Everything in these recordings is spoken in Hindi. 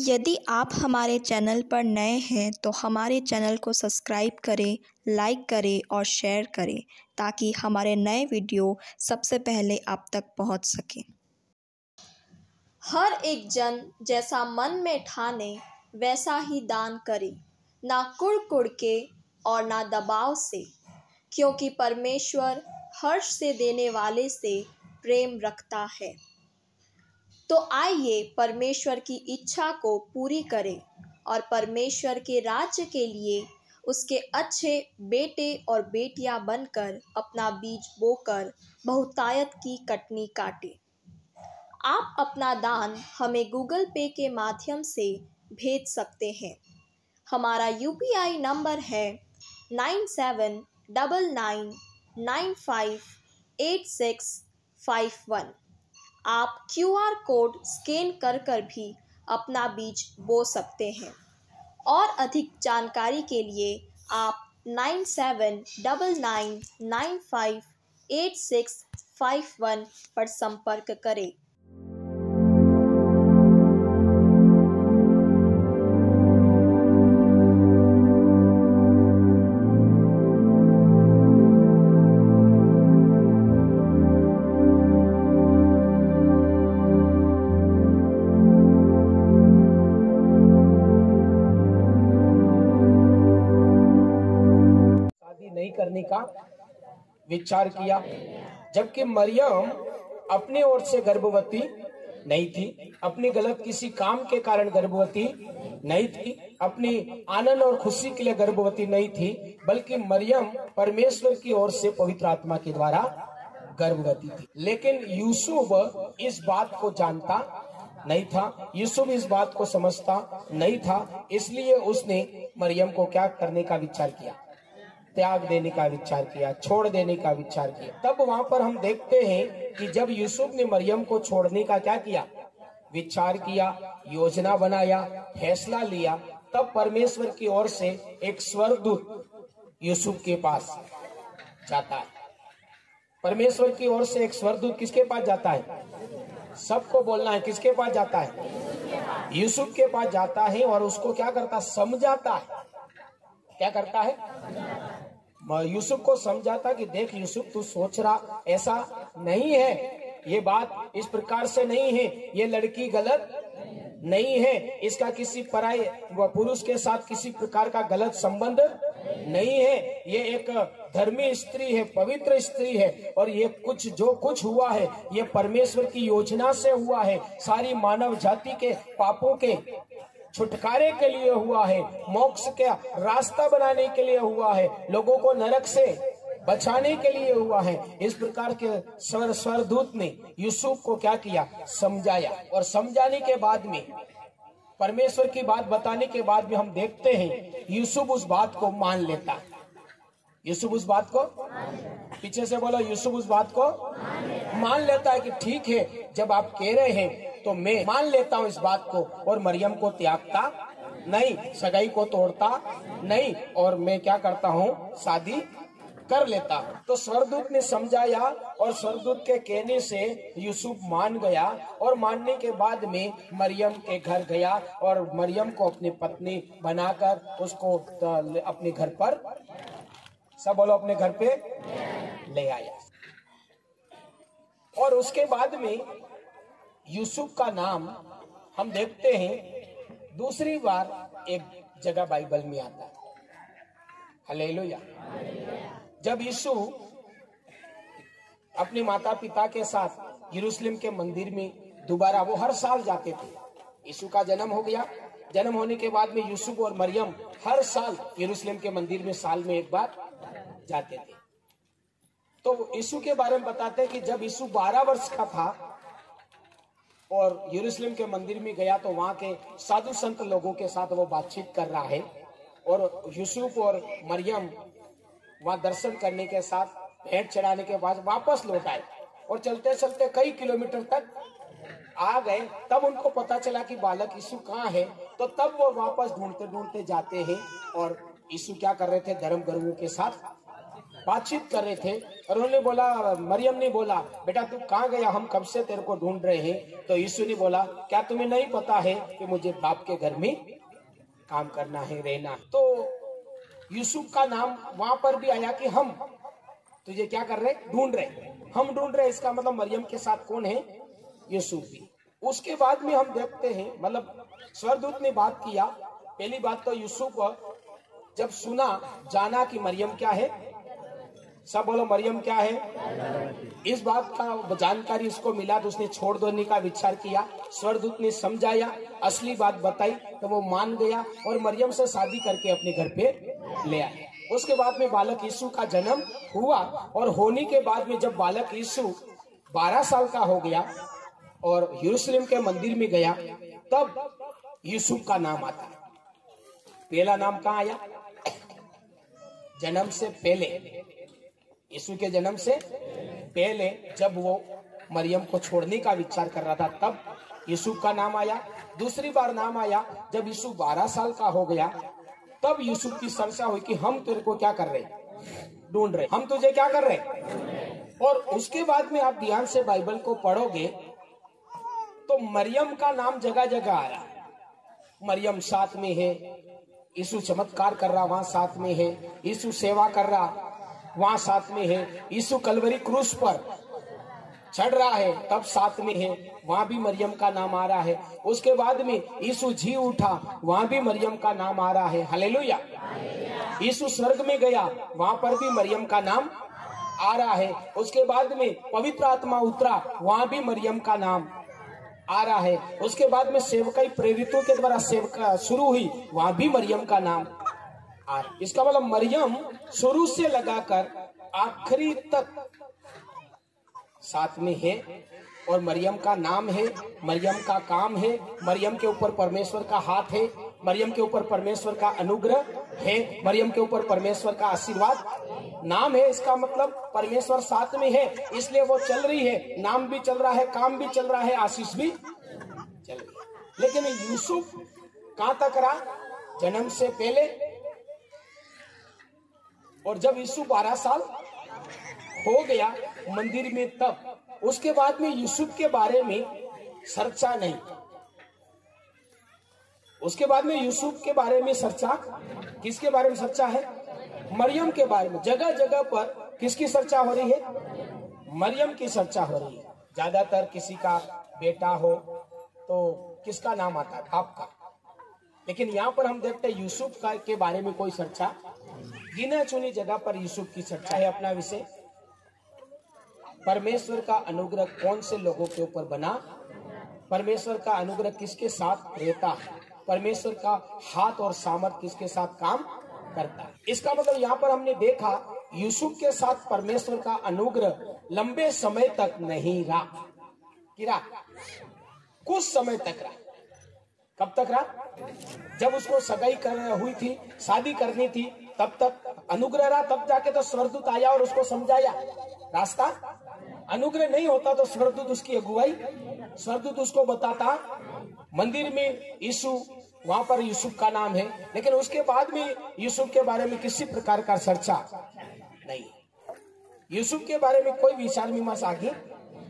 यदि आप हमारे चैनल पर नए हैं तो हमारे चैनल को सब्सक्राइब करें, लाइक करें और शेयर करें ताकि हमारे नए वीडियो सबसे पहले आप तक पहुंच सकें। हर एक जन जैसा मन में ठाने वैसा ही दान करे, ना कुड़ के और ना दबाव से, क्योंकि परमेश्वर हर्ष से देने वाले से प्रेम रखता है। तो आइए परमेश्वर की इच्छा को पूरी करें और परमेश्वर के राज्य के लिए उसके अच्छे बेटे और बेटियां बनकर अपना बीज बोकर बहुतायत की कटनी काटें। आप अपना दान हमें गूगल पे के माध्यम से भेज सकते हैं। हमारा UPI नंबर है 9799958651। आप QR कोड स्कैन कर भी अपना बीज बो सकते हैं और अधिक जानकारी के लिए आप 9799958651 पर संपर्क करें। नहीं करने का विचार किया, जबकि मरियम अपने ओर से गर्भवती नहीं थी, अपनी गलत किसी काम के कारण गर्भवती नहीं थी, अपनी आनंद और खुशी के लिए गर्भवती नहीं थी, बल्कि मरियम परमेश्वर की ओर से पवित्र आत्मा के द्वारा गर्भवती थी। लेकिन यूसुफ इस बात को जानता नहीं था, यूसुफ इस बात को समझता नहीं था, इसलिए उसने मरियम को क्या करने का विचार किया, त्याग देने का विचार किया, छोड़ देने का विचार किया। तब वहां पर हम देखते हैं कि जब यूसुफ ने मरियम को छोड़ने का क्या किया, विचार किया, योजना बनाया, फैसला लिया, तब परमेश्वर की ओर से एक स्वर्गदूत यूसुफ के पास जाता है। परमेश्वर की ओर से एक स्वर्गदूत किसके पास जाता है? सबको बोलना है, किसके पास जाता है? यूसुफ के पास जाता है और उसको क्या करता, समझाता है। क्या करता है? यूसुफ को समझाता कि देख यूसुफ, तू सोच रहा ऐसा नहीं है, ये बात इस प्रकार से नहीं है, ये लड़की गलत नहीं है, इसका किसी पराये पुरुष के साथ किसी प्रकार का गलत संबंध नहीं है, ये एक धर्मी स्त्री है, पवित्र स्त्री है, और ये कुछ जो कुछ हुआ है ये परमेश्वर की योजना से हुआ है, सारी मानव जाति के पापों के छुटकारे के लिए हुआ है, मोक्ष का रास्ता बनाने के लिए हुआ है, लोगों को नरक से बचाने के लिए हुआ है। इस प्रकार के स्वर्गदूत ने यूसुफ को क्या किया, समझाया, और समझाने के बाद में, परमेश्वर की बात बताने के बाद में हम देखते हैं यूसुफ उस बात को मान लेता है। यूसुफ उस बात को, पीछे से बोलो, यूसुफ उस बात को मान लेता है कि ठीक है, जब आप कह रहे हैं तो मैं मान लेता हूँ इस बात को, और मरियम को त्यागता नहीं, सगाई को तोड़ता नहीं, और मैं क्या करता हूँ, शादी कर लेता हूँ। तो स्वर्गदूत ने समझाया और स्वर्गदूत के कहने से यूसुफ मान गया, और मानने के बाद में मरियम के घर गया और मरियम को अपनी पत्नी बनाकर उसको अपने घर पर, सब बोलो, अपने घर पे ले आया। और उसके बाद में यूसुफ का नाम हम देखते हैं दूसरी बार एक जगह बाइबल में आता है। हालेलुया। जब यीशु अपने माता पिता के साथ यरूशलेम के मंदिर में दोबारा, वो हर साल जाते थे, यीशु का जन्म हो गया, जन्म होने के बाद में यूसुफ और मरियम हर साल यरूशलेम के मंदिर में साल में एक बार जाते थे। तो यीशु के बारे में बताते हैं कि जब यीशु 12 वर्ष का था और यरूशलेम के मंदिर में गया, तो वहां के साधु संत लोगों के साथ वो बातचीत कर रहा है, और यूसुफ और मरियम वहां दर्शन करने के साथ भेंट चढ़ाने के बाद वापस लौट आए, और चलते चलते कई किलोमीटर तक आ गए। तब उनको पता चला कि बालक यीशु कहाँ है, तो तब वो वापस ढूंढते ढूंढते जाते हैं, और यीशु क्या कर रहे थे, धर्म गुरुओं के साथ बातचीत कर रहे थे, और उन्होंने बोला, मरियम ने बोला, बेटा तू कहाँ गया, हम कब से तेरे को ढूंढ रहे हैं। तो यीशु ने बोला, क्या तुम्हें नहीं पता है कि मुझे बाप के घर में काम करना है, रहना। तो यूसुफ का नाम वहां पर भी आया कि हम तुझे क्या कर रहे, ढूंढ रहे, हम ढूंढ रहे। इसका मतलब मरियम के साथ कौन है, यूसुफ भी। उसके बाद में हम देखते हैं, मतलब स्वर्गदूत ने बात किया। पहली बात तो यूसुफ जब सुना, जाना कि मरियम क्या है, सब बोलो मरियम क्या है, इस बात का जानकारी उसको मिला तो उसने छोड़ देने का विचार किया। स्वर्गदूत ने समझाया, असली बात बताई तो वो मान गया और मरियम से शादी करके अपने घर पे ले आया। उसके बाद में बालक यीशु का जन्म हुआ और होने के बाद में जब बालक यीशु 12 साल का हो गया और यरूशलेम के मंदिर में गया, तब यूसुफ का नाम आता। पहला नाम कहाँ आया, जन्म से पहले, यीशु के जन्म से पहले जब वो मरियम को छोड़ने का विचार कर रहा था, तब यूसुफ का नाम आया। दूसरी बार नाम आया जब यीशु 12 साल का हो गया, तब यूसुफ की चर्चा हुई कि हम तेरे को क्या कर रहे, ढूंढ रहे, हम तुझे क्या कर रहे। और उसके बाद में आप ध्यान से बाइबल को पढ़ोगे तो मरियम का नाम जगह जगह आ रहा है। मरियम साथ में है, यीशु चमत्कार कर रहा वहां साथ में है, यीशु सेवा कर रहा वहां साथ में है, यीशु कलवरी क्रूस पर चढ़ रहा है तब साथ में है, वहां भी मरियम का नाम आ रहा है। उसके बाद में यीशु जी उठा, वहां भी मरियम का नाम आ रहा है। हालेलुया। यीशु स्वर्ग में गया, वहां पर भी मरियम का नाम आ रहा है। उसके बाद में पवित्र आत्मा उतरा, वहां भी मरियम का नाम आ रहा है। उसके बाद में सेवकाई प्रेरितों के द्वारा सेवका शुरू हुई, वहां भी मरियम का नाम आ रहा। इसका मतलब मरियम शुरू से लगाकर आखिरी तक साथ में है और मरियम का नाम है, मरियम का काम है, मरियम के ऊपर परमेश्वर का हाथ है, मरियम के ऊपर परमेश्वर का अनुग्रह है, मरियम के ऊपर परमेश्वर का आशीर्वाद नाम है। इसका मतलब परमेश्वर साथ में है, इसलिए वो चल रही है, नाम भी चल रहा है, काम भी चल रहा है, आशीष भी चल रही है। लेकिन यूसुफ कहां तक रहा, जन्म से पहले। और जब यीशु 12 साल हो गया मंदिर में, तब उसके बाद में यूसुफ के बारे में चर्चा नहीं। उसके बाद में यूसुफ के बारे में चर्चा, किसके बारे में चर्चा है, मरियम के बारे में। जगह जगह पर किसकी चर्चा हो रही है, मरियम की चर्चा हो रही है। ज्यादातर किसी का बेटा हो तो किसका नाम आता है, आपका। लेकिन यहाँ पर हम देखते हैं यूसुफ का के बारे में कोई चर्चा, गिना चुनी जगह पर यूसुफ की चर्चा है। अपना विषय, परमेश्वर का अनुग्रह कौन से लोगों के ऊपर बना, परमेश्वर का अनुग्रह किसके साथ रहता है, परमेश्वर का हाथ और सामर्थ किसके साथ काम करता है। इसका मतलब यहाँ पर हमने देखा यूसुफ के साथ परमेश्वर का अनुग्रह लंबे समय तक नहीं रहा, गिरा कुछ समय तक रहा। कब तक रहा, जब उसको सगाई हुई थी, शादी करनी थी, तब तक अनुग्रह रहा। तब जाके तो स्वर्गदूत आया और उसको समझाया रास्ता। अनुग्रह नहीं होता तो स्वर्गदूत उसकी अगुवाई, स्वर्गदूत उसको बताता। मंदिर में यीशु, वहां पर यूसुफ का नाम है, लेकिन उसके बाद में यूसुफ के बारे में किसी प्रकार का चर्चा नहीं। यूसुफ के बारे में कोई विचार विमर्श आगे,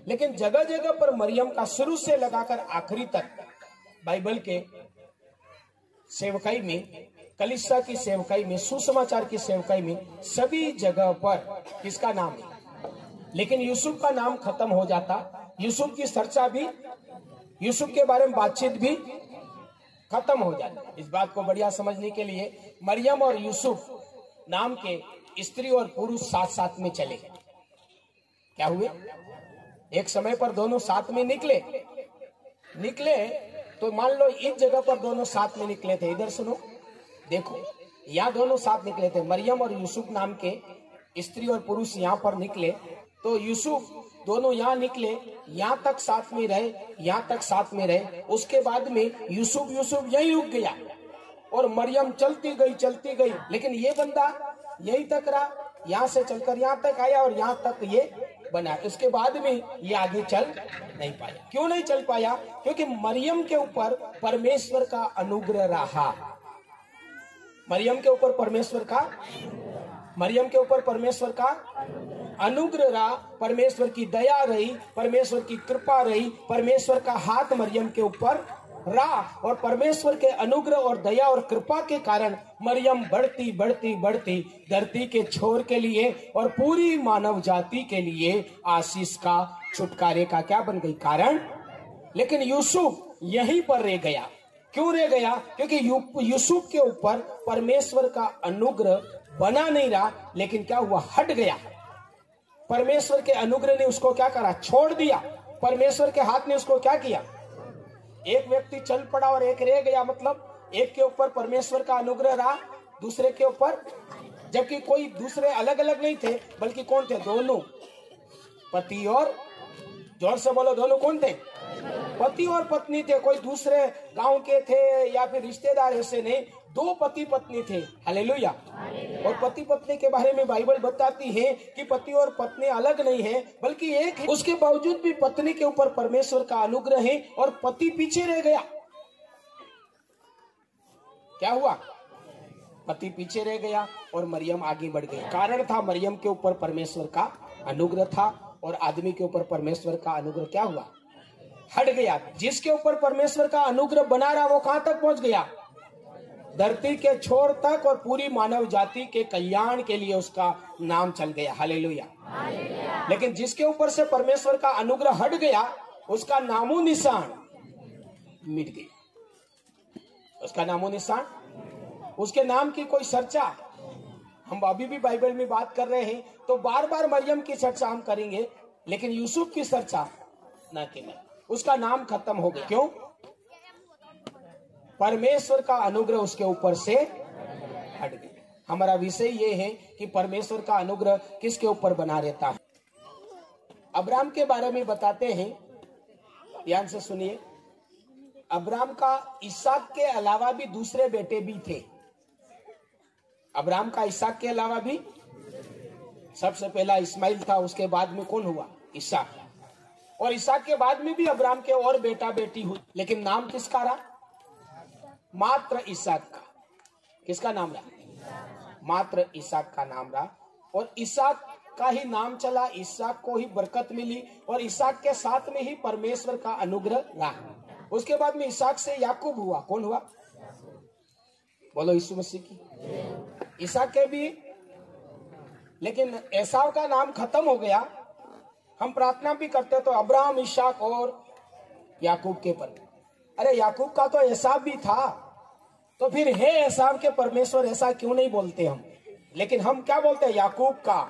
लेकिन जगह जगह पर मरियम का शुरू से लगाकर आखिरी तक बाइबल के सेवकाई में, कलीसिया की सेवकाई में, सुसमाचार की सेवकाई में सभी जगह पर किसका नाम है। लेकिन यूसुफ का नाम खत्म हो जाता, यूसुफ की चर्चा भी, यूसुफ के बारे में बातचीत भी खत्म हो जाती। इस बात को बढ़िया समझने के लिए मरियम और यूसुफ नाम के स्त्री और पुरुष साथ साथ में चले। क्या हुए, एक समय पर दोनों साथ में निकले तो मान लो एक जगह पर दोनों साथ में निकले थे। इधर सुनो, देखो, यहाँ दोनों साथ निकले थे, मरियम और यूसुफ नाम के स्त्री और पुरुष यहाँ पर निकले। तो यूसुफ दोनों यहाँ निकले, यहाँ तक साथ में रहे, यहाँ तक साथ में रहे। उसके बाद में यूसुफ यहीं रुक गया और मरियम चलती गई, लेकिन ये बंदा यहीं तक रहा, यहाँ से चलकर यहाँ तक आया और यहाँ तक ये बना। उसके बाद में ये आगे चल नहीं पाया। क्यों नहीं चल पाया, क्योंकि मरियम के ऊपर परमेश्वर का अनुग्रह रहा। मरियम के ऊपर परमेश्वर का अनुग्रह रहा, परमेश्वर की दया रही, परमेश्वर की कृपा रही, परमेश्वर का हाथ मरियम के ऊपर रहा और परमेश्वर के अनुग्रह और दया और कृपा के कारण मरियम बढ़ती बढ़ती बढ़ती धरती के छोर के लिए और पूरी मानव जाति के लिए आशीष का, छुटकारे का क्या बन गई कारण। लेकिन यूसुफ यहीं पर रह गया। क्यों रह गया? क्योंकि यूसुफ के ऊपर परमेश्वर का अनुग्रह बना नहीं रहा, लेकिन क्या हुआ, हट गया। परमेश्वर के अनुग्रह ने उसको क्या करा, छोड़ दिया। परमेश्वर के हाथ ने उसको क्या किया, एक व्यक्ति चल पड़ा और एक रह गया। मतलब एक के ऊपर परमेश्वर का अनुग्रह रहा, दूसरे के ऊपर, जबकि कोई दूसरे अलग अलग नहीं थे, बल्कि कौन थे, दोनों पति और, जोर से बोलो, दोनों कौन थे, पति और पत्नी थे। कोई दूसरे गांव के थे या फिर रिश्तेदार ऐसे नहीं, दो पति पत्नी थे। हालेलुया। और पति पत्नी के बारे में बाइबल बताती है कि पति और पत्नी अलग नहीं है, बल्कि एक है। उसके बावजूद भी पत्नी के ऊपर परमेश्वर का अनुग्रह है और पति पीछे रह गया। क्या हुआ, पति पीछे रह गया और मरियम आगे बढ़ गई। कारण था, मरियम के ऊपर परमेश्वर का अनुग्रह था और आदमी के ऊपर परमेश्वर का अनुग्रह क्या हुआ, हट गया। जिसके ऊपर परमेश्वर का अनुग्रह बना रहा वो कहां तक पहुंच गया, धरती के छोर तक, और पूरी मानव जाति के कल्याण के लिए उसका नाम चल गया। हालेलुया। लेकिन जिसके ऊपर से परमेश्वर का अनुग्रह हट गया, उसका नामो निशान मिट गया। उसका नामो निशान, उसके नाम की कोई चर्चा, हम अभी भी बाइबल में बात कर रहे हैं तो बार बार मरियम की चर्चा हम करेंगे, लेकिन यूसुफ की चर्चा न केवल, उसका नाम खत्म हो गया। क्यों? परमेश्वर का अनुग्रह उसके ऊपर से हट गया। हमारा विषय ये है कि परमेश्वर का अनुग्रह किसके ऊपर बना रहता है। अब्राम के बारे में बताते हैं, ध्यान से सुनिए। अब्राम का इसहाक के अलावा भी दूसरे बेटे भी थे। अब्राम का इसहाक के अलावा भी, सबसे पहला इस्माइल था, उसके बाद में कौन हुआ, इसहाक। और इसहाक के बाद में भी अब्राम के और बेटा बेटी हुई, लेकिन नाम किसका रहा, मात्र इसहाक का। किसका नाम रहा, मात्र इसहाक का नाम रहा। और इसहाक का ही नाम चला, इसहाक को ही बरकत मिली और इसहाक के साथ में ही परमेश्वर का अनुग्रह रहा। उसके बाद में इसहाक से याकूब हुआ। कौन हुआ, बोलो यीशु मसीह की। इसहाक के भी, लेकिन एसाव का नाम खत्म हो गया। हम प्रार्थना भी करते तो अब्राहम, इसहाक और याकूब के पर। अरे याकूब का तो एसाव भी था, तो फिर हे एसाव के परमेश्वर, ऐसा क्यों नहीं बोलते हम। लेकिन हम क्या बोलते हैं, याकूब का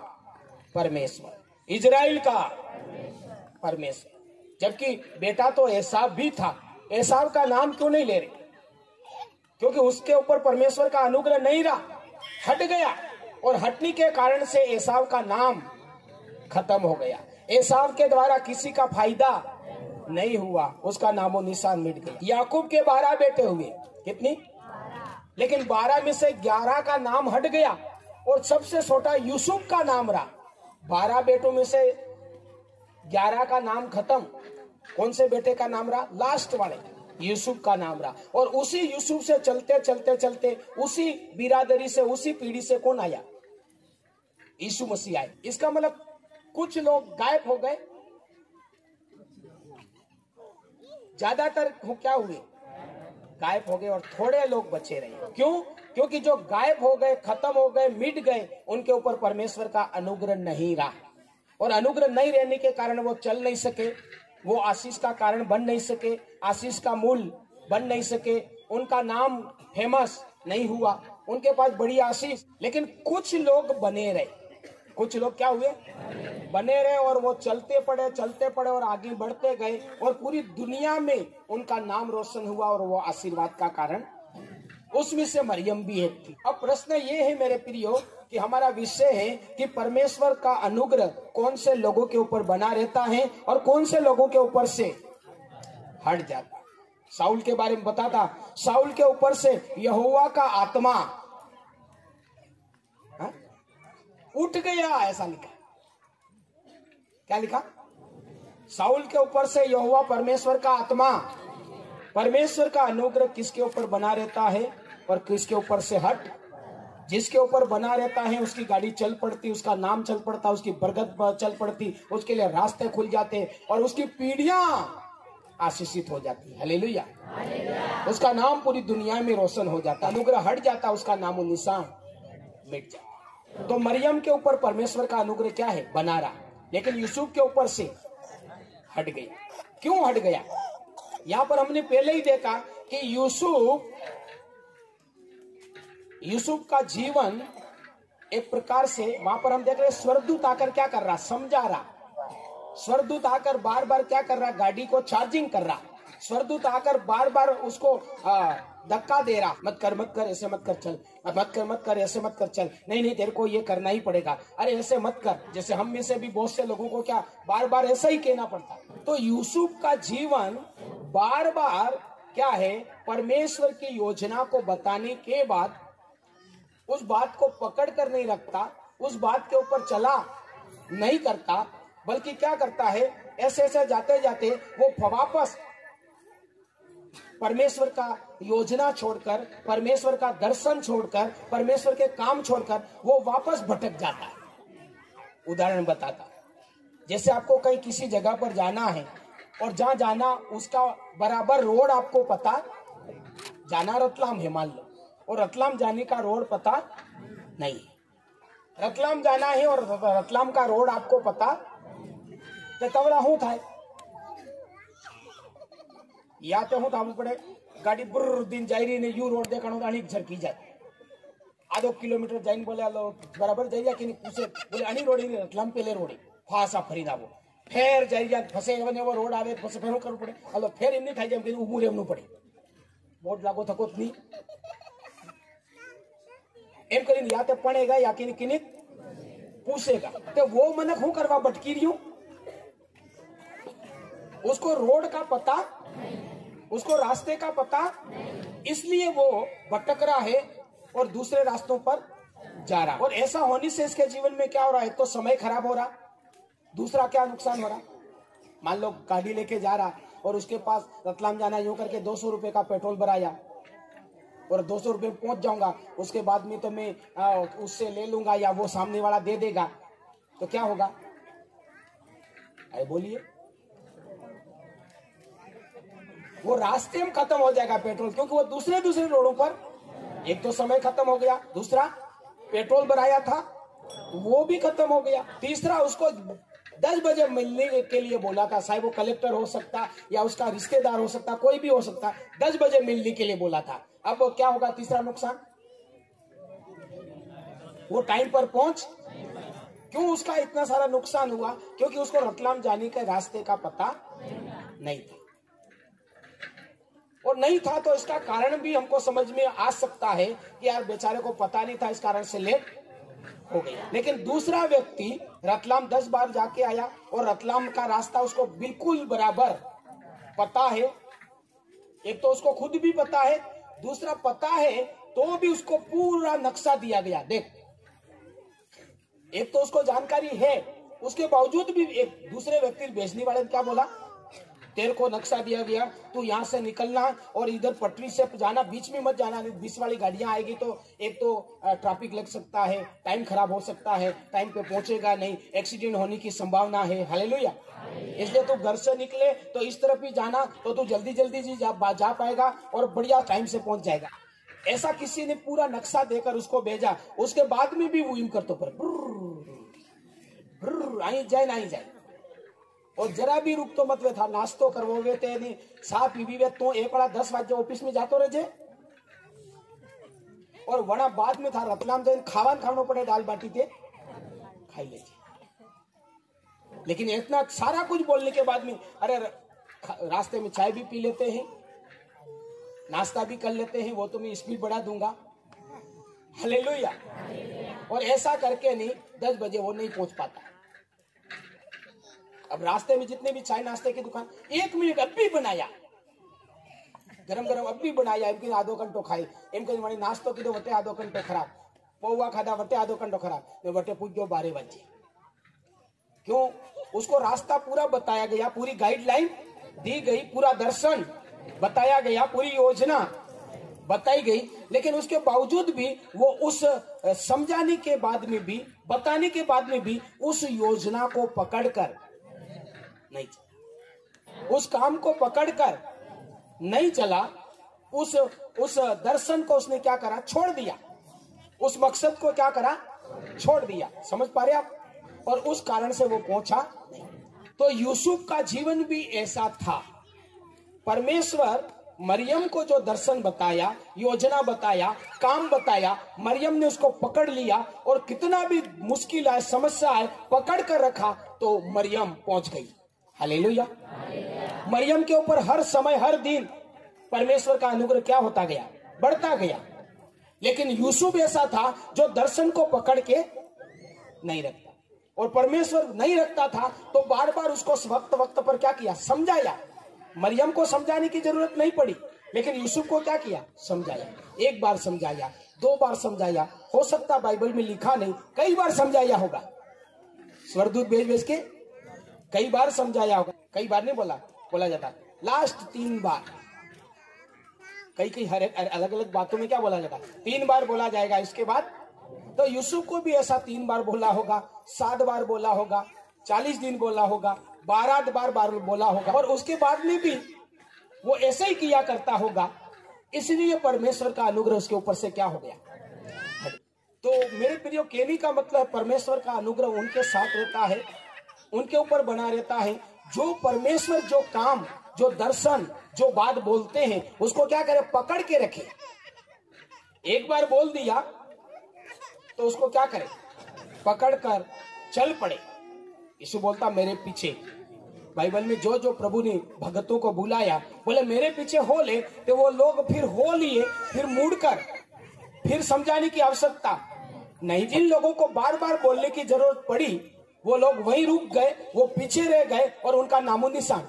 परमेश्वर, इजराइल का परमेश्वर, जबकि बेटा तो एसाव भी था। एसाव का नाम क्यों नहीं ले रहे, क्योंकि उसके ऊपर परमेश्वर का अनुग्रह नहीं रहा, हट गया। और हटने के कारण से एसाव का नाम खत्म हो गया। एसाव के द्वारा किसी का फायदा नहीं हुआ, उसका नामो निशान मिट गया। याकूब के 12 बेटे हुए, कितनी, लेकिन 12 में से 11 का नाम हट गया और सबसे छोटा यूसुफ का नाम रहा। 12 बेटों में से 11 का नाम खत्म। कौन से बेटे का नाम रहा, लास्ट वाले, यूसुफ का नाम रहा। और उसी यूसुफ से चलते चलते चलते उसी बिरादरी से, उसी पीढ़ी से कौन आया, यीशु मसीह आए। इसका मतलब कुछ लोग गायब हो गए, ज्यादातर क्या हुए, गायब हो गए, और थोड़े लोग बचे रहे। क्यों? क्योंकि जो गायब हो गए, खत्म हो गए, मिट गए, उनके ऊपर परमेश्वर का अनुग्रह नहीं रहा। और अनुग्रह नहीं रहने के कारण वो चल नहीं सके, वो आशीष का कारण बन नहीं सके, आशीष का मूल बन नहीं सके, उनका नाम फेमस नहीं हुआ, उनके पास बड़ी आशीष। लेकिन कुछ लोग बने रहे, कुछ लोग क्या हुए, बने रहे, और वो चलते पड़े और आगे बढ़ते गए, और पूरी दुनिया में उनका नाम रोशन हुआ और वो आशीर्वाद का कारण, उसमें से मरियम भी एक थी। अब प्रश्न ये है मेरे प्रियो कि हमारा विषय है कि परमेश्वर का अनुग्रह कौन से लोगों के ऊपर बना रहता है और कौन से लोगों के ऊपर से हट जाता है। शाऊल के बारे में बताता, शाऊल के ऊपर से यहोवा का आत्मा उठ गया, ऐसा लिखा। क्या लिखा, शाऊल के ऊपर से यहोवा परमेश्वर का आत्मा, परमेश्वर का अनुग्रह किसके ऊपर बना रहता है और किसके ऊपर से हट जिसके ऊपर बना रहता है उसकी गाड़ी चल पड़ती, उसका नाम चल पड़ता, उसकी बरकत चल पड़ती, उसके लिए रास्ते खुल जाते और उसकी पीढ़ियां आशीषित हो जाती। हालेलुया। उसका नाम पूरी दुनिया में रोशन हो जाता, अनुग्रह हट जाता, उसका नामो निशान मिट जाता। तो मरियम के ऊपर परमेश्वर का अनुग्रह क्या है? बना रहा, लेकिन यूसुफ के ऊपर से हट गया। क्यों हट गया? यहां पर हमने पहले ही देखा कि यूसुफ का जीवन एक प्रकार से, वहां पर हम देख रहे हैं स्वर्गदूत आकर क्या कर रहा? समझा रहा। स्वर्गदूत आकर बार बार क्या कर रहा? गाड़ी को चार्जिंग कर रहा। स्वर्गदूत आकर बार बार उसको धक्का दे रहा, मत कर ऐसे मत कर, चल मत कर ऐसे मत कर, चल नहीं तेरे को ये करना ही पड़ेगा, अरे ऐसे मत कर। जैसे हम में से भी बहुत से लोगों को क्या बार बार ऐसा ही कहना पड़ता। तो यूसुफ का जीवन बार बार क्या है? परमेश्वर की योजना को बताने के बाद उस बात को पकड़ कर नहीं रखता, उस बात के ऊपर चला नहीं करता, बल्कि क्या करता है? ऐसे ऐसे जाते जाते वो वापस परमेश्वर का योजना छोड़कर, परमेश्वर का दर्शन छोड़कर, परमेश्वर के काम छोड़कर वो वापस भटक जाता है। उदाहरण बताता, जैसे आपको कहीं किसी जगह पर जाना है और जहां जाना उसका बराबर रोड आपको पता, जाना रतलाम है मान लो, और रतलाम जाने का रोड पता नहीं, रतलाम जाना है और रतलाम का रोड आपको पता, तो तवड़ा हूं था या तो हूं थाम पड़े गाड़ी बुर्र दिन जाई रही ने यू रोड देखा अणी झरकी जाए, आधो किलोमीटर जाइन बोले हलो बराबर जाइया कि पूछे बोले अणी रोडी ने रतलाम पेले रोडी फासा फरी दावो फेर जाइया फसे ने वो रोड आवे फसे फेरो करવું પડે हलो फेर एमनी थाई जेम कि ऊभું રહેવું પડે बोर्ड लागो थकोत नहीं एम કરીને या तो पड़ेगा या कि किने पूछेगा। तो वो मन हूं करवा भटकी रही हूं, उसको रोड का पता, उसको रास्ते का पता, इसलिए वो भटक रहा है और दूसरे रास्तों पर जा रहा। और ऐसा होने से इसके जीवन में क्या हो रहा है? तो समय खराब हो रहा, दूसरा क्या नुकसान हो रहा? मान लो गाड़ी लेके जा रहा और उसके पास रतलाम जाना, यूं करके 200 रुपए का पेट्रोल भराया और 200 रुपए पहुंच जाऊंगा, उसके बाद में तो मैं उससे ले लूंगा या वो सामने वाला दे देगा, तो क्या होगा? अरे बोलिए, वो रास्ते में खत्म हो जाएगा पेट्रोल, क्योंकि वो दूसरे रोडों पर, एक तो समय खत्म हो गया, दूसरा पेट्रोल भराया था वो भी खत्म हो गया, तीसरा उसको 10 बजे मिलने के लिए बोला था, साहब वो कलेक्टर हो सकता या उसका रिश्तेदार हो सकता, कोई भी हो सकता, 10 बजे मिलने के लिए बोला था। अब क्या होगा? तीसरा नुकसान, वो टाइम पर पहुंच। क्यों उसका इतना सारा नुकसान हुआ? क्योंकि उसको रतलाम जाने के रास्ते का पता नहीं था, और नहीं था तो इसका कारण भी हमको समझ में आ सकता है कि यार बेचारे को पता नहीं था, इस कारण से लेट हो गया। लेकिन दूसरा व्यक्ति रतलाम 10 बार जाके आया और रतलाम का रास्ता उसको बिल्कुल बराबर पता है, एक तो उसको खुद भी पता है, दूसरा पता है तो भी उसको पूरा नक्शा दिया गया। देख, एक तो उसको जानकारी है, उसके बावजूद भी एक दूसरे व्यक्ति भेजने वाले ने क्या बोला? तेरे को नक्शा दिया गया, तू यहाँ से निकलना और इधर पटरी से जाना, बीच में मत जाना, बीच वाली गाड़ियां आएगी तो एक तो ट्रैफिक लग सकता है, टाइम खराब हो सकता है, टाइम पे पहुंचेगा नहीं, एक्सीडेंट होने की संभावना है। हालेलुया। इसलिए तू घर से निकले तो इस तरफ ही जाना, तो तू जल्दी जा पाएगा और बढ़िया टाइम से पहुंच जाएगा। ऐसा किसी ने पूरा नक्शा देकर उसको भेजा, उसके बाद में भी वो यूं करते पर आई जाए और जरा भी रुक तो मत वे था, नाश्तो करवोगे ते नहीं, सा पीवी वे तो 1 वाला 10 वाजे ऑफिस में जातो रहे और वड़ा बाद में था रतलाम जाइन खानो पड़े, दाल बाटी ते खाई ले। लेकिन इतना सारा कुछ बोलने के बाद में अरे रास्ते में चाय भी पी लेते हैं, नाश्ता भी कर लेते हैं, वो तो मैं स्पीड बढ़ा दूंगा। हालेलुया। और ऐसा करके नहीं 10 बजे वो नहीं पहुंच पाता। अब रास्ते में जितने भी चाय नाश्ते की दुकान, 1 मिनट अब भी बनाया, गरम अब भी बनाया, एम के आधो घंटो खाई, एम के मानी नाश्तो कीधो वटे आधो घंटो खराब, पौवा खाधा वटे आधो घंटो खराब, मैं वटे पूछ गयो 12 बजे। क्यों? उसको रास्ता पूरा बताया गया, पूरी गाइडलाइन दी गई, पूरा दर्शन बताया गया, पूरी योजना बताई गई, लेकिन उसके बावजूद भी वो उस समझाने के बाद में भी, बताने के बाद में भी उस योजना को पकड़कर नहीं चला, उस काम को पकड़कर नहीं चला, उस दर्शन को उसने क्या करा, छोड़ दिया, उस मकसद को क्या करा, छोड़ दिया। समझ पा रहे आप? और उस कारण से वो पहुंचा नहीं। तो यूसुफ का जीवन भी ऐसा था। परमेश्वर मरियम को जो दर्शन बताया, योजना बताया, काम बताया, मरियम ने उसको पकड़ लिया और कितना भी मुश्किल आए, समस्या आए, पकड़ कर रखा तो मरियम पहुंच गई। हालेलुया। मरियम के ऊपर हर समय, हर दिन परमेश्वर का अनुग्रह क्या होता गया, बढ़ता गया। लेकिन यूसुफ ऐसा था जो दर्शन को पकड़ के नहीं रखता, और परमेश्वर नहीं रखता था तो बार बार उसको वक्त पर क्या किया, समझाया। मरियम को समझाने की जरूरत नहीं पड़ी, लेकिन यूसुफ को क्या किया, समझाया। एक बार समझाया, 2 बार समझाया, हो सकता बाइबल में लिखा नहीं, कई बार समझाया होगा, स्वर्गदूत भेज के कई बार समझाया होगा। कई बार नहीं बोला जाता, लास्ट 3 बार। कई हर अलग अलग बातों में क्या बोला जाता, 3 बार बोला जाएगा। इसके बाद तो यूसुफ को भी ऐसा 3 बार बोला होगा, 7 बार बोला होगा, 40 दिन बोला होगा, 12 बार बोला होगा, और उसके बाद में भी वो ऐसे ही किया करता होगा। इसलिए परमेश्वर का अनुग्रह उसके ऊपर से क्या हो गया। तो मेरे प्रियो, कहने का मतलब परमेश्वर का अनुग्रह उनके साथ रहता है, उनके ऊपर बना रहता है। जो परमेश्वर जो काम, जो दर्शन, जो बात बोलते हैं, उसको क्या करे, पकड़ के रखे। एक बार बोल दिया तो उसको क्या करे, पकड़ कर चल पड़े। यीशु बोलता मेरे पीछे, बाइबल में जो जो प्रभु ने भक्तों को बुलाया, बोले मेरे पीछे हो ले, तो वो लोग फिर हो लिए, फिर मुड़कर फिर समझाने की आवश्यकता नहीं। जिन लोगों को बार बार बोलने की जरूरत पड़ी, वो लोग वहीं रुक गए, वो पीछे रह गए और उनका नामो निशान।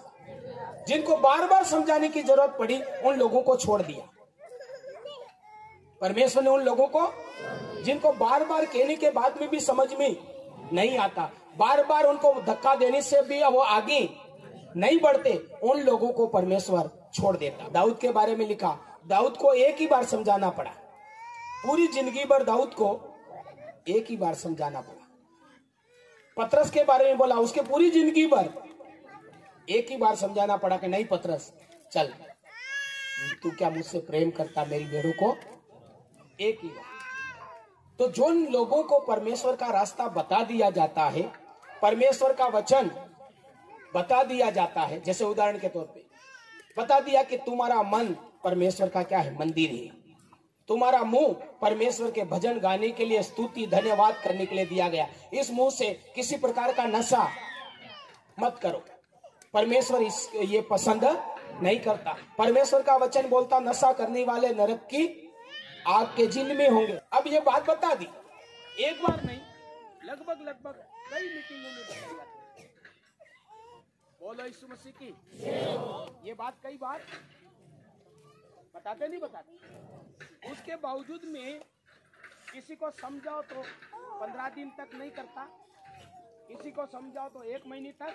जिनको बार बार समझाने की जरूरत पड़ी, उन लोगों को छोड़ दिया परमेश्वर ने। उन लोगों को जिनको बार बार कहने के बाद में भी समझ में नहीं आता, बार बार उनको धक्का देने से भी वो आगे नहीं बढ़ते, उन लोगों को परमेश्वर छोड़ देता। दाऊद के बारे में लिखा, दाऊद को एक ही बार समझाना पड़ा, पूरी जिंदगी भर दाऊद को एक ही बार समझाना पड़ा। पतरस के बारे में बोला, उसके पूरी जिंदगी भर एक ही बार समझाना पड़ा कि नहीं पतरस चल, तू क्या मुझसे प्रेम करता, मेरी भेड़ों को एक ही बार। तो जिन लोगों को परमेश्वर का रास्ता बता दिया जाता है, परमेश्वर का वचन बता दिया जाता है, जैसे उदाहरण के तौर पे बता दिया कि तुम्हारा मन परमेश्वर का क्या है, मंदिर है, तुम्हारा मुंह परमेश्वर के भजन गाने के लिए, स्तुति धन्यवाद करने के लिए दिया गया, इस मुंह से किसी प्रकार का नशा मत करो, परमेश्वर ये पसंद नहीं करता। परमेश्वर का वचन बोलता नशा करने वाले नरक की आग के झील में होंगे। अब ये बात बता दी, एक बार नहीं, लगभग कई मीटिंगों में बताई जाती है। बोलो यीशु मसीह की, ये बात कई बार बताते नहीं बताते। उसके बावजूद में किसी को समझाओ तो 15 दिन तक नहीं करता, किसी को समझाओ तो 1 महीने तक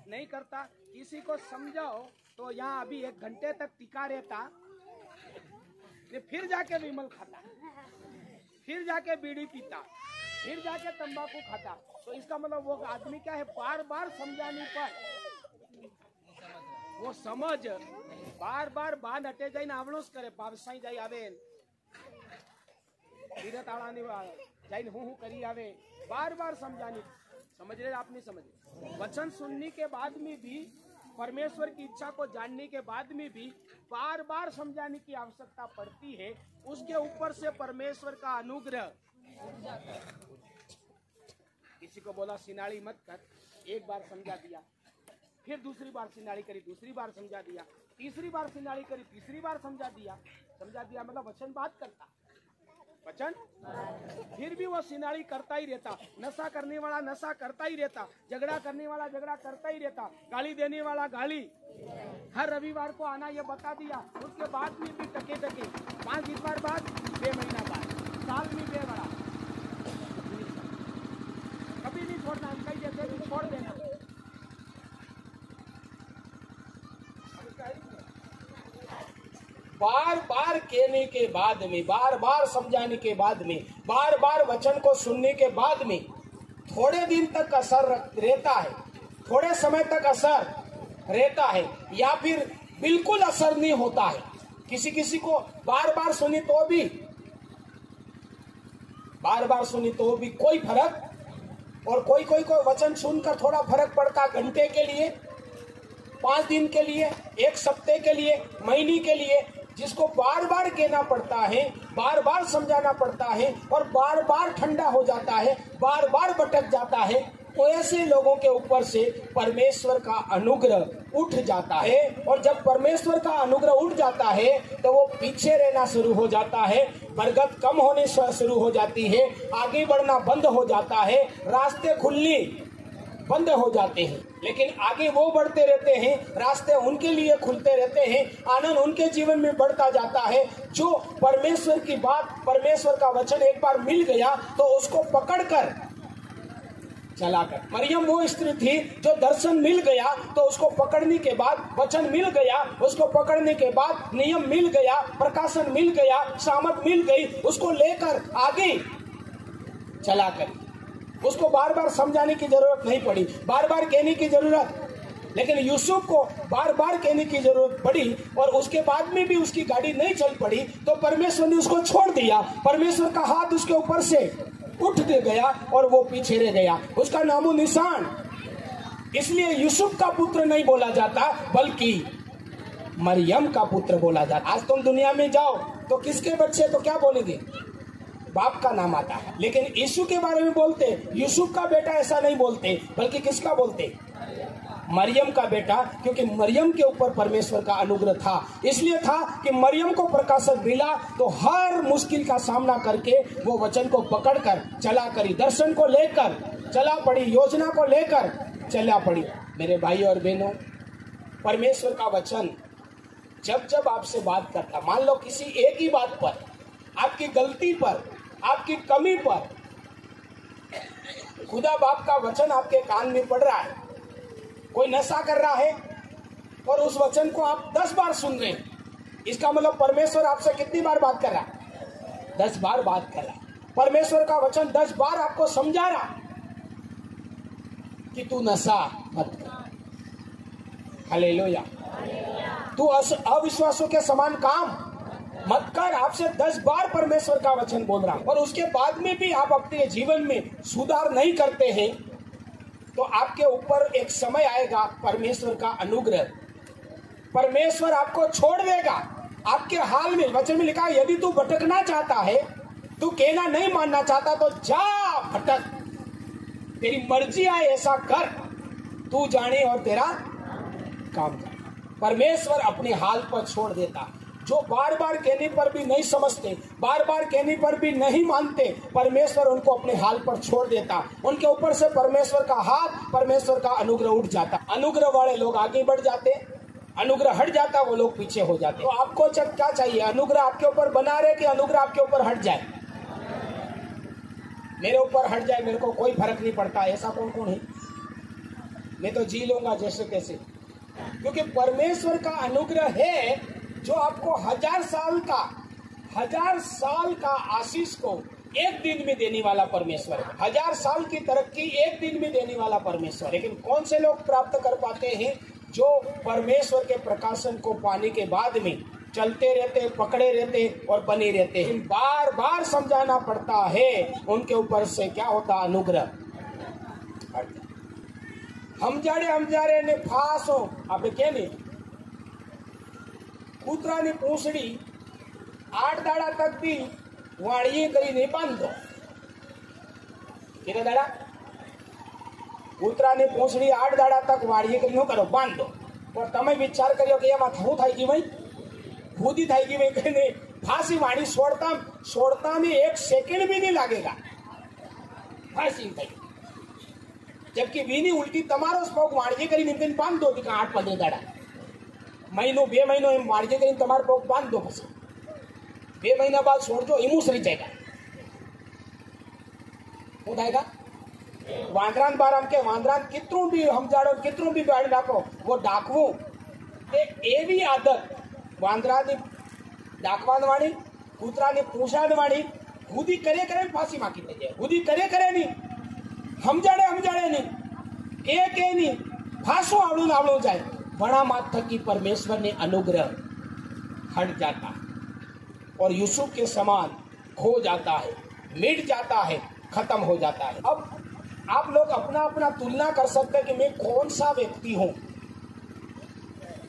नहीं करता, किसी को समझाओ तो यहाँ अभी 1 घंटे तक टिका रहता, फिर जाके विमल खाता, फिर जाके बीड़ी पीता, फिर जाके तंबाकू खाता। तो इसका मतलब वो आदमी क्या है, बार बार समझाने पर वो समझ बार बार बांध हटे जाए ना आवणोस करे, पावसाई जाई आवे, धीरे ताड़ाने जाए हूँ करी आवे, बार बार समझाने। समझ रहे आप, नहीं समझ रहे? वचन सुनने के बाद में भी, परमेश्वर की इच्छा को जानने के बाद में भी बार बार समझाने की आवश्यकता पड़ती है। उसके ऊपर से परमेश्वर का अनुग्रह। किसी को बोला सिनाड़ी मत कर, 1 बार समझा दिया, फिर दूसरी बार सिनाड़ी करी, दूसरी बार समझा दिया, तीसरी बार सिनाड़ी करी, तीसरी बार समझा दिया मतलब वचन बात करता, वचन फिर भी वो सिनाड़ी करता ही रहता, नशा करने वाला नशा करता ही रहता, झगड़ा करने वाला झगड़ा करता ही रहता, गाली देने वाला गाली। हर रविवार को आना ये बता दिया, उसके बाद में भी टके 5 इतवार बाद, 2 महीना बाद, साल में 2 बड़ा, कभी नहीं छोड़ना, कई जैसे भी छोड़ देना। बार बार कहने के बाद में, बार बार समझाने के बाद में, बार बार वचन को सुनने के बाद में थोड़े दिन तक असर रहता है, थोड़े समय तक असर रहता है, या फिर बिल्कुल असर नहीं होता है। किसी किसी को बार बार सुनी तो भी, बार बार सुनी तो भी कोई फर्क, और कोई कोई को वचन सुनकर थोड़ा फर्क पड़ता, घंटे के लिए, 5 दिन के लिए, 1 सप्ताह के लिए, महीने के लिए। जिसको बार बार कहना पड़ता है, बार बार समझाना पड़ता है, और बार बार ठंडा हो जाता है, बार बार भटक जाता है, तो ऐसे लोगों के ऊपर से परमेश्वर का अनुग्रह उठ जाता है। और जब परमेश्वर का अनुग्रह उठ जाता है तो वो पीछे रहना शुरू हो जाता है, बरकत कम होने शुरू हो जाती है, आगे बढ़ना बंद हो जाता है, रास्ते खुलने बंद हो जाते हैं। लेकिन आगे वो बढ़ते रहते हैं, रास्ते उनके लिए खुलते रहते हैं, आनंद उनके जीवन में बढ़ता जाता है। जो परमेश्वर की बात, परमेश्वर का वचन एक बार मिल गया तो उसको पकड़कर चलाकर, मरियम वो स्त्री थी जो दर्शन मिल गया तो उसको पकड़ने के बाद, वचन मिल गया, उसको पकड़ने के बाद नियम मिल गया, प्रकाशन मिल गया, सामर्थ मिल गई, उसको लेकर आगे चलाकर। उसको बार बार समझाने की जरूरत नहीं पड़ी, बार बार कहने की जरूरत, लेकिन यूसुफ को बार बार कहने की जरूरत पड़ी, और उसके बाद में भी उसकी गाड़ी नहीं चल पड़ी तो परमेश्वर ने उसको छोड़ दिया। परमेश्वर का हाथ उसके ऊपर से उठ गया और वो पीछे रह गया, उसका नामो निशान। इसलिए यूसुफ का पुत्र नहीं बोला जाता, बल्कि मरियम का पुत्र बोला जाता। आज तुम दुनिया में जाओ तो किसके बच्चे, तो क्या बोलेंगे, बाप का नाम आता है। लेकिन यीशु के बारे में बोलते यूसुफ का बेटा, ऐसा नहीं बोलते, बल्कि किसका बोलते, मरियम का बेटा, क्योंकि मरियम के ऊपर परमेश्वर का अनुग्रह था। इसलिए था कि मरियम को प्रकाशन मिला तो हर मुश्किल का सामना करके वो वचन को पकड़कर चला करी, दर्शन को लेकर चला पड़ी, योजना को लेकर चला पड़ी। मेरे भाई और बहनों, परमेश्वर का वचन जब जब आपसे बात करता, मान लो किसी एक ही बात पर, आपकी गलती पर, आपकी कमी पर खुदा बाप का वचन आपके कान में पड़ रहा है, कोई नशा कर रहा है और उस वचन को आप 10 बार सुन रहे हैं, इसका मतलब परमेश्वर आपसे कितनी बार बात कर रहा है, 10 बार बात कर रहा है। परमेश्वर का वचन 10 बार आपको समझा रहा कि तू नशा मत कर, हालेलुया, तू अविश्वासों के समान काम मत कर। आपसे 10 बार परमेश्वर का वचन बोल रहा, और उसके बाद में भी आप अपने जीवन में सुधार नहीं करते हैं तो आपके ऊपर एक समय आएगा परमेश्वर का अनुग्रह, परमेश्वर आपको छोड़ देगा आपके हाल में। वचन में लिखा है, यदि तू भटकना चाहता है, तू कहना नहीं मानना चाहता तो जा भटक, तेरी मर्जी आए ऐसा कर, तू जाने और तेरा काम कर। परमेश्वर अपने हाल पर छोड़ देता। जो बार बार कहने पर भी नहीं समझते, बार बार कहने पर भी नहीं मानते, परमेश्वर उनको अपने हाल पर छोड़ देता। उनके ऊपर से परमेश्वर का हाथ, परमेश्वर का अनुग्रह उठ जाता। अनुग्रह वाले लोग आगे बढ़ जाते, अनुग्रह हट जाता वो लोग पीछे हो जाते। तो आपको क्या चाहिए, अनुग्रह आपके ऊपर बना रहे कि अनुग्रह आपके ऊपर हट जाए? मेरे ऊपर हट जाए, मेरे को कोई फर्क नहीं पड़ता, ऐसा कौन कौन है? मैं तो जी लूंगा जैसे तैसे, क्योंकि परमेश्वर का अनुग्रह है जो आपको 1000 साल का आशीष को एक दिन में देने वाला परमेश्वर है। 1000 साल की तरक्की एक दिन में देने वाला परमेश्वर। लेकिन कौन से लोग प्राप्त कर पाते हैं? जो परमेश्वर के प्रकाशन को पाने के बाद में चलते रहते, पकड़े रहते और बने रहते हैं। बार बार समझाना पड़ता है, उनके ऊपर से क्या होता, अनुग्रह। हम जाड़े ने फांसो आप क्या नहीं, કૂતરાની પૂંછડી 8 દાડા તક બી વાળીએ કરીને બાંધો। કેટલા દાડા? કૂતરાની પૂંછડી 8 દાડા તક વાળીએ કરીને કરો બાંધો। પણ તમે વિચાર કર્યો કે એમાં શું થાય ગઈ ભાઈ, ખુદી થઈ ગઈ ભાઈ કહીને ફાંસી વાળી છોડતા में 1 सेकंड भी नहीं लागेगा, फांसी થઈ। जबकि वीनी उल्टी તમારો સ્પોક વાળીએ કરીને બાંધ દો કે 8-15 દાડા, महीनों 2 महीनों एम वाड़जे करीने तमारे पग बांध दो, पछी 2 महीना बाद छोड़जो, एमू सरी जाएगा। શું થાયगा? વાંદરાન બાર આમ કે વાંદરાન કિતરું બી સમજાડો, કિતરું બી બાળી નાખો, वो डाकवू એ એવી આદત વાંદરાની ડાકવાન વાળી કૂતરાની પૂંછાડ વાળી હુદી કરે કરે ફાંસી માકી થઈ જાય, હુદી કરે નહીં, સમજાડે નહીં, કે નહીં, ફાંસો આવડું જાય, વણા मात थकी परमेश्वर ने अनुग्रह हट जाता है और यूसुफ के समान खो जाता है, मिट जाता है, खत्म हो जाता है। अब आप लोग अपना तुलना कर सकते हैं कि मैं कौन सा व्यक्ति हूं।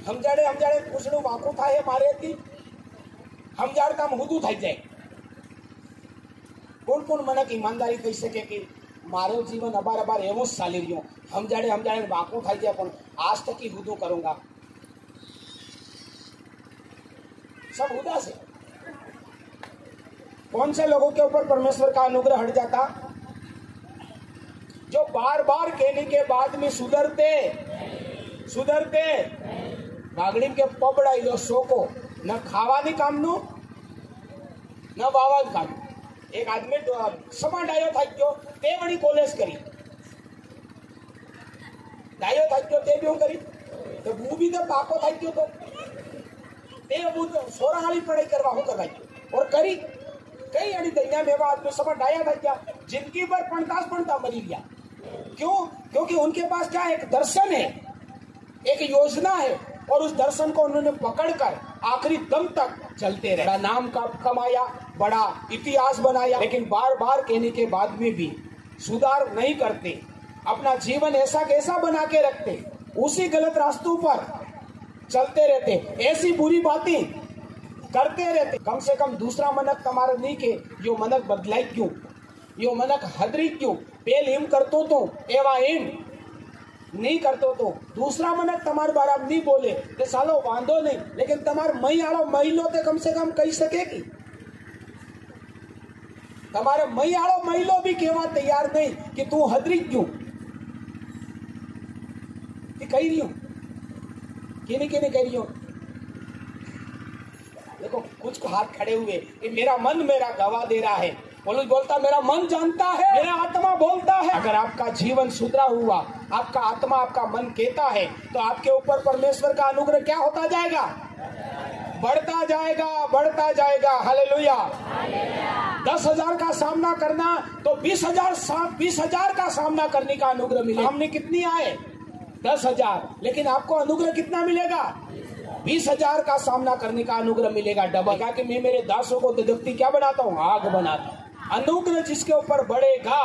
સમજાડે પૂછડું વાંકું થાય મારેથી, સમજાડતા હુદું થઈ જાય। કોણ મને ઈમાનદારી કહી શકે કે મારું જીવન અબાર એવું જ ચાલી રહ્યું, સમજાડે વાંકું થઈ જાય પણ आज तक ही हुदू करूंगा। सब हुदा से। कौन से लोगों के ऊपर परमेश्वर का अनुग्रह हट जाता? जो बार बार कहने के बाद में सुधरते बागड़ी के पबड़ाई लो सोको, न खावानी काम नु न बावा काम। एक आदमी समा डायो था क्यों ते बड़ी कॉलेज करी, डायो था क्यों ते क्यों करी, तो वो भी तो पाको था क्यों तो ते वो सोरा वाली पढ़ाई करवा हो करवाई और करी कई अड़ी दुनिया में आदमी समा डाया था क्या, जिंदगी भर पढ़ता मरी गया। क्यों? क्योंकि उनके पास क्या एक दर्शन है, एक योजना है और उस दर्शन को उन्होंने पकड़कर आखिरी दम तक चलते रहे। बड़ा नाम कमाया, बड़ा इतिहास बनाया, लेकिन बार बार कहने के बाद में भी सुधार नहीं करते, अपना जीवन ऐसा कैसा बना के रखते, उसी गलत रास्तों पर चलते रहते, ऐसी बुरी बातें करते रहते। कम से कम दूसरा मनक तुम्हारा नहीं के यो मनक बदलाई क्यों, यो मनक हदरी क्यों, पेल हिम करतो तो एवा हिम नहीं करतो तो दूसरा मनक तुम्हारे बारे में नहीं बोले तो सालो वांधो नहीं, लेकिन तुम्हारे मई आलो महिलो ते कम से कम कही सके कि तुम्हारे मई आलो महिलो भी कहवा तैयार नहीं कि तू हदरी क्यों कही रही हूं, किने कह रही हूं। देखो कुछ हाथ खड़े हुए, ये मेरा मन मेरा गवाह दे रहा है, बोलता मेरा मन जानता है, मेरा आत्मा बोलता है। अगर आपका जीवन सुधरा हुआ, आपका आत्मा आपका मन कहता है, तो आपके ऊपर परमेश्वर का अनुग्रह क्या होता जाएगा? बढ़ता जाएगा। हालेलुया। 10,000 का सामना करना तो 20,000 का सामना करने का अनुग्रह मिलेगा। हमने कितनी आए 10,000, लेकिन आपको अनुग्रह कितना मिलेगा? 20,000 का सामना करने का अनुग्रह मिलेगा, डबल। क्या कि मैं मेरे दासों को दगदगती क्या बनाता हूँ? आग बनाता हूँ। अनुग्रह जिसके ऊपर बढ़ेगा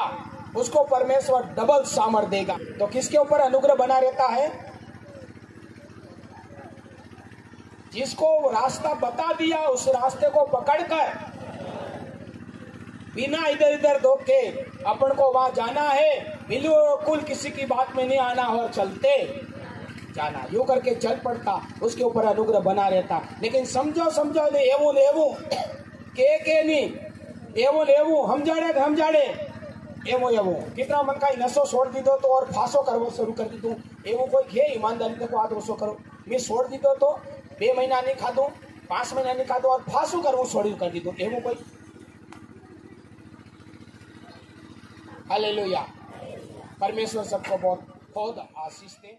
उसको परमेश्वर डबल सामर्थ देगा। तो किसके ऊपर अनुग्रह बना रहता है? जिसको रास्ता बता दिया उस रास्ते को पकड़कर बिना इधर उधर धोखे अपन को वहां जाना है, बिल्कुल किसी की बात में नहीं आना और चलते जाना, यूं करके चल पड़ता, उसके ऊपर अनुग्रह बना रहता। लेकिन समझो नहीं एवं के नहीं एवं समझाड़े एवं कितना मन का नशो छोड़ दी दो तो और फांसो करवो शुरू कर दी दूं, एवं कोई घे ईमानदारी तक आज ओछो करो, मैं छोड़ दी दो तो 2 महीना नहीं खादू, 5 महीना नहीं खादू और फांसो करवो छोड़ कर दी दूं, एवं कोई। हालेलुया। परमेश्वर सबको बहुत आशीष दे।